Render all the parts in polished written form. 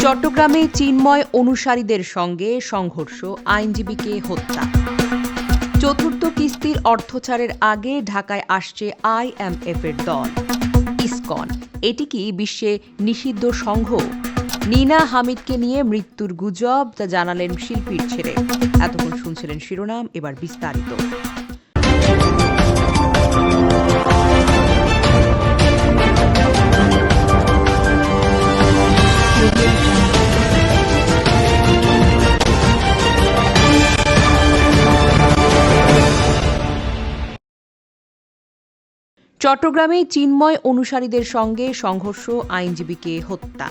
চট্টগ্রামে চিন্ময় অনুসারীদের সঙ্গে সংঘর্ষ, আইনজীবীকে হত্যা। চতুর্থ কিস্তির অর্থ ছাড়ের আগে ঢাকায় আসছে আইএমএফের দল ইসকন। এটি কি বিশ্বে নিষিদ্ধ সংঘ? নীনা হামিদকে নিয়ে মৃত্যুর গুজব, তা জানালেন শিল্পীর ছেলে। এতক্ষণ শুনছিলেন শিরোনাম, এবার বিস্তারিত। চট্টগ্রামে চিন্ময় অনুসারীদের সঙ্গে সংঘর্ষ, আইনজীবীকে হত্যা।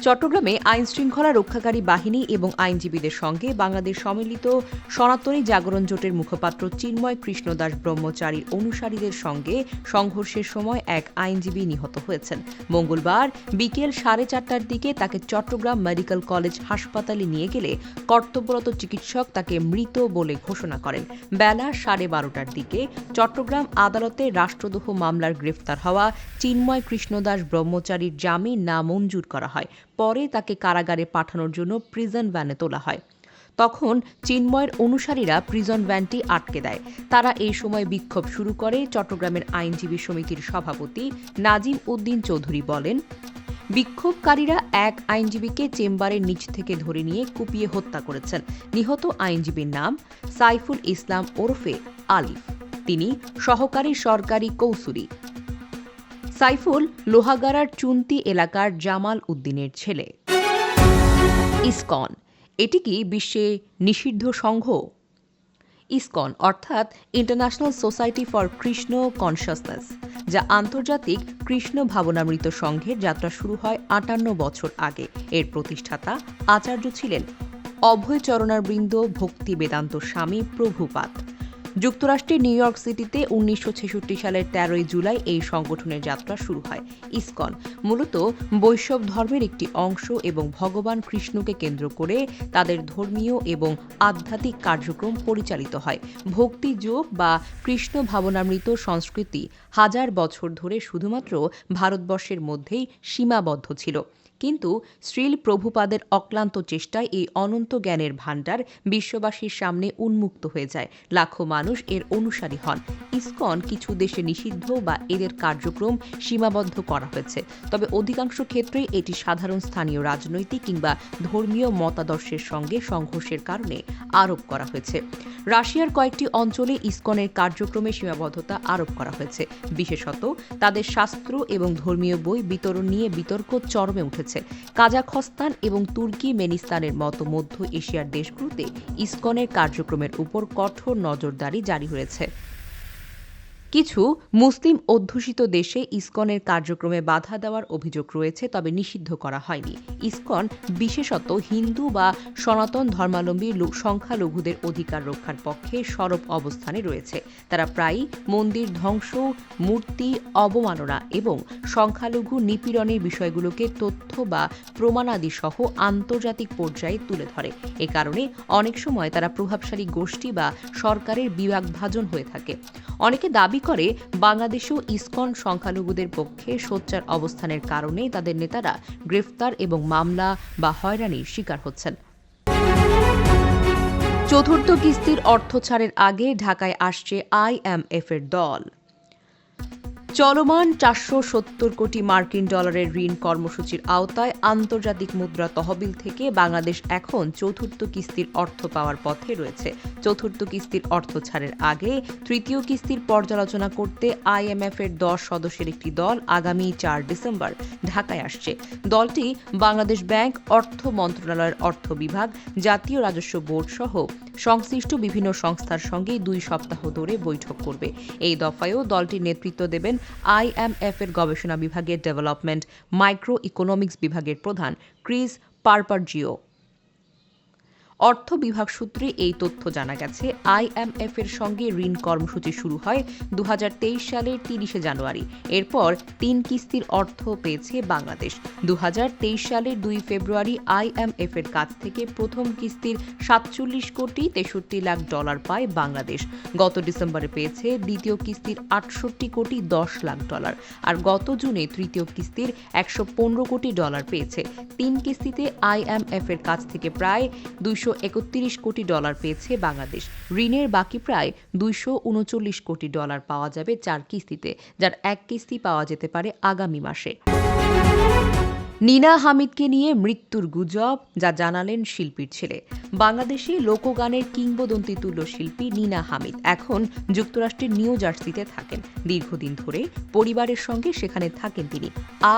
চট্টগ্রামে আইনশৃঙ্খলা রক্ষাকারী বাহিনী এবং আইনজীবীদের সঙ্গে বাংলাদেশ সম্মিলিত সনাতনী জাগরণ জোটের মুখপাত্র চিন্ময় কৃষ্ণ দাস ব্রহ্মচারীর অনুসারীদের সঙ্গে সংঘর্ষের সময় এক আইনজীবী নিহত হয়েছেন। মঙ্গলবার বিকেল 4:30টার দিকে তাকে চট্টগ্রাম মেডিকেল কলেজ হাসপাতালে নিয়ে গেলে কর্তব্যরত চিকিৎসক তাকে মৃত বলে ঘোষণা করেন। বেলা 12:30টার দিকে চট্টগ্রাম আদালতে রাষ্ট্রদ্রোহ মামলার গ্রেফতার হওয়া চিন্ময় কৃষ্ণ দাস ব্রহ্মচারীর জামিন নামঞ্জুর করা হয়। পরে তাকে কারাগারে পাঠানোর জন্য প্রিজন ভ্যানে তোলা হয়। তখন চিন্ময়ের অনুসারীরা প্রিজন ভ্যানটি আটকে দেয়। তারা এই সময় বিক্ষোভ শুরু করে। চট্টগ্রামের আইনজীবী সমিতির সভাপতি নাজিম উদ্দিন চৌধুরী বলেন, বিক্ষোভকারীরা এক আইনজীবীকে চেম্বারের নিচ থেকে ধরে নিয়ে কুপিয়ে হত্যা করেছেন। নিহত আইনজীবীর নাম সাইফুল ইসলাম ওরফে আলিফ। তিনি সহকারী সরকারি কৌঁসুলি। সাইফুল লোহাগাড়ার চুন্তি এলাকার জামাল উদ্দিনের ছেলে। ইসকন, এটি কি বিশ্বে নিষিদ্ধ সংঘ? ইসকন অর্থাৎ international society for Krishna consciousness, যা আন্তর্জাতিক কৃষ্ণ ভাবনামৃত সংঘের যাত্রা শুরু হয় 58 বছর আগে। এর প্রতিষ্ঠাতা আচার্য ছিলেন অভয়চরণারবৃন্দ ভক্তি বেদান্ত স্বামী প্রভুপাদ। যুক্তরাষ্ট্রের নিউ ইয়র্ক সিটিতে 1966 সালের 13 জুলাই এই সংগঠনের যাত্রা শুরু হয়। ইসকন মূলত বৈষ্ণব ধর্মের একটি অংশ এবং ভগবান কৃষ্ণকে কেন্দ্র করে তাদের ধর্মীয় এবং আধ্যাত্মিক কার্যক্রম পরিচালিত হয়। ভক্তিযোগ বা কৃষ্ণ ভাবনামৃত সংস্কৃতি হাজার বছর ধরে শুধুমাত্র ভারতবর্ষের মধ্যেই সীমাবদ্ধ ছিল। কিন্তু শ্রীল প্রভুপাদের অক্লান্ত চেষ্টায় এই অনন্ত জ্ঞানের ভাণ্ডার বিশ্ববাসীর সামনে উন্মুক্ত হয়ে যায়। লাখো মানুষ এর অনুসারী হন। ইসকন কিছু দেশে নিষিদ্ধ বা এদের কার্যক্রম সীমাবদ্ধ করা হয়েছে, তবে অধিকাংশ ক্ষেত্রেই এটি সাধারণ স্থানীয় রাজনৈতিক কিংবা ধর্মীয় মতাদর্শের সঙ্গে সংঘর্ষের কারণে আরোপ করা হয়েছে। রাশিয়ার কয়েকটি অঞ্চলে ইসকনের কার্যক্রমে সীমাবদ্ধতা আরোপ করা হয়েছে। বিশেষত তাদের শাস্ত্র এবং ধর্মীয় বই বিতরণ নিয়ে বিতর্ক চরমে উঠেছে। কাজাখস্তান এবং তুর্কিমেনিস্তানের মতো মধ্য এশিয়ার দেশগুলোতে ইসকনের কার্যক্রমের উপর কঠোর নজরদারি জারি হয়েছে। কিছু মুসলিম অধ্যুষিত দেশে ইসকনের কার্যক্রমে বাধা দেওয়ার অভিযোগ রয়েছে, তবে নিষিদ্ধ করা হয়নি। ইসকন বিশেষত হিন্দু বা সনাতন ধর্মাবলম্বী সংখ্যালঘুদের অধিকার রক্ষার পক্ষে সরব অবস্থানে রয়েছে। তারা প্রায়ই মন্দির ধ্বংস, মূর্তি অবমাননা এবং সংখ্যালঘু নিপীড়নের বিষয়গুলোকে তথ্য বা প্রমাণাদি সহ আন্তর্জাতিক পর্যায়ে তুলে ধরে। এ কারণে অনেক সময় তারা প্রভাবশালী গোষ্ঠী বা সরকারের বিভাগভাজন হয়ে থাকে। অনেকে দাবি করে বাংলাদেশেও ইসকন সংখ্যালঘুদের পক্ষে সোচ্চার অবস্থানের কারণে তাদের নেতারা গ্রেফতার এবং মামলা বা হয়রানির শিকার হচ্ছেন। চতুর্থ কিস্তির অর্থ ছাড়ের আগে ঢাকায় আসছে আইএমএফের দল। চলমান 470 কোটি মার্কিন ডলারের ঋণ কর্মসূচির আওতায় আন্তর্জাতিক মুদ্রা তহবিল থেকে বাংলাদেশ এখন চতুর্থ কিস্তির অর্থ পাওয়ার পথে রয়েছে। চতুর্থ কিস্তির অর্থ ছাড়ের আগে তৃতীয় কিস্তির পর্যালোচনা করতে আইএমএফের 10 সদস্যের একটি দল আগামী 4 ডিসেম্বর ঢাকায় আসছে। দলটি বাংলাদেশ ব্যাংক, অর্থ মন্ত্রণালয়ের অর্থ বিভাগ, জাতীয় রাজস্ব বোর্ড সহ সংশ্লিষ্ট বিভিন্ন সংস্থার সঙ্গে 2 সপ্তাহ ধরে বৈঠক করবে। এই দফায়ও দলটির নেতৃত্ব দেবেন আইএমএফ এর গবেষণা বিভাগের ডেভেলপমেন্ট মাইক্রো ইকোনমিক্স বিভাগের প্রধান ক্রিস পারপারজিও। অর্থ বিভাগ সূত্রে এই তথ্য জানা গেছে। IMF এর সঙ্গে ঋণ কর্মসূচি শুরু হয় 2023 সালের 30 জানুয়ারি। এরপর 3 কিস্তির অর্থ পেয়েছে বাংলাদেশ। 2023 সালের 2 ফেব্রুয়ারি IMF এর কাছ থেকে প্রথম কিস্তির 47 কোটি 63 লাখ ডলার পায় বাংলাদেশ। গত ডিসেম্বরে পেয়েছে দ্বিতীয় কিস্তির 68 কোটি 10 লাখ ডলার। আর গত জুনে তৃতীয় কিস্তির 115 কোটি ডলার পেয়েছে। 3 কিস্তিতে IMF এর কাছ থেকে প্রায় 231 কোটি ডলার পেয়েছে বাংলাদেশ। ঋণের বাকি প্রায় 239 কোটি ডলার পাওয়া যাবে 4 কিস্তিতে, যার এক কিস্তি পাওয়া যেতে পারে আগামী মাসে। নীনা হামিদকে নিয়ে মৃত্যুর গুজব, যা জানালেন শিল্পীর ছেলে। বাংলাদেশে লোকগানের কিংবদন্তি তুল্য শিল্পী নীনা হামিদ এখন যুক্তরাষ্ট্রের নিউ জার্সিতে থাকেন। দীর্ঘদিন ধরে পরিবারের সঙ্গে সেখানে থাকেন তিনি।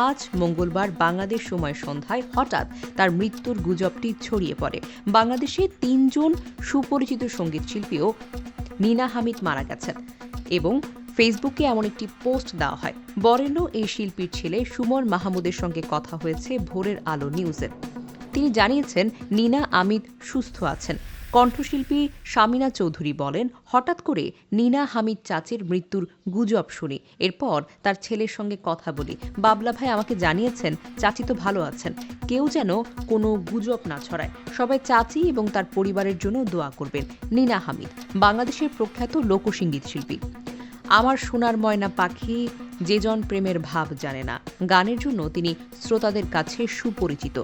আজ মঙ্গলবার বাংলাদেশ সময় সন্ধ্যায় হঠাৎ তার মৃত্যুর গুজবটি ছড়িয়ে পড়ে। বাংলাদেশে 3 জন সুপরিচিত সঙ্গীত শিল্পীও নীনা হামিদ মারা গেছেন এবং ফেসবুকে এমন একটি পোস্ট দেওয়া হয়। বরেণ্য এই শিল্পীর ছেলে সুমন মাহমুদের সঙ্গে কথা হয়েছে ভোরের আলো নিউজের। তিনি জানিয়েছেন নীনা হামিদ সুস্থ আছেন। কণ্ঠশিল্পী শামিনা চৌধুরী বলেন, হঠাৎ করে নীনা হামিদ চাচির মৃত্যুর গুজব শুনি। এরপর তার ছেলের সঙ্গে কথা বলি। বাবলা ভাই আমাকে জানিয়েছেন চাচি তো ভালো আছেন, কেউ যেন কোনো গুজব না ছড়ায়। সবাই চাচি এবং তার পরিবারের জন্য দোয়া করবেন। নীনা হামিদ বাংলাদেশের প্রখ্যাত লোকসঙ্গীত শিল্পী। আমার সোনার ময়না পাখি, যে জন প্রেমের ভাব জানে না গানের জন্য তিনি শ্রোতাদের কাছে সুপরিচিত।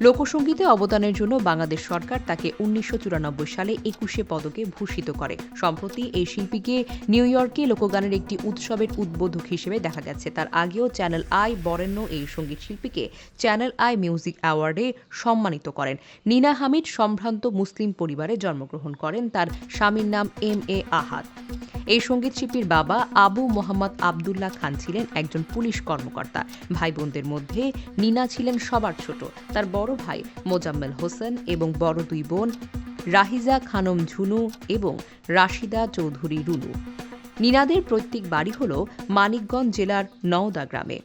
লোকসঙ্গীতে অবদানের জন্য বাংলাদেশ সরকার তাকে 1994 সালে 21 পদকে ভূষিত করে। সম্প্রতি এই শিল্পীকে নিউ ইয়র্কে লোকগানের একটি উৎসবের উদ্বোধক হিসেবে দেখা গেছে। তার আগেও চ্যানেল আই বরেণ্য এই সঙ্গীত শিল্পীকে চ্যানেল আই মিউজিক অ্যাওয়ার্ডে সম্মানিত করেন। নীনা হামিদ সম্ভ্রান্ত মুসলিম পরিবারে জন্মগ্রহণ করেন। তার স্বামীর নাম MA আহাদ। এই সঙ্গীত শিল্পীর বাবা আবু মোহাম্মদ আবদুল্লাহ খান ছিলেন একজন পুলিশ কর্মকর্তা। ভাই বোনদের মধ্যে নীনা ছিলেন সবার ছোট। তার বড় ভাই মোজাম্মেল হোসেন এবং বড় 2 বোন রাহিজা খানম ঝুনু এবং রাশিদা চৌধুরী রুনু। নীনাদের পৈতৃক বাড়ি হল মানিকগঞ্জ জেলার নওদা গ্রামে।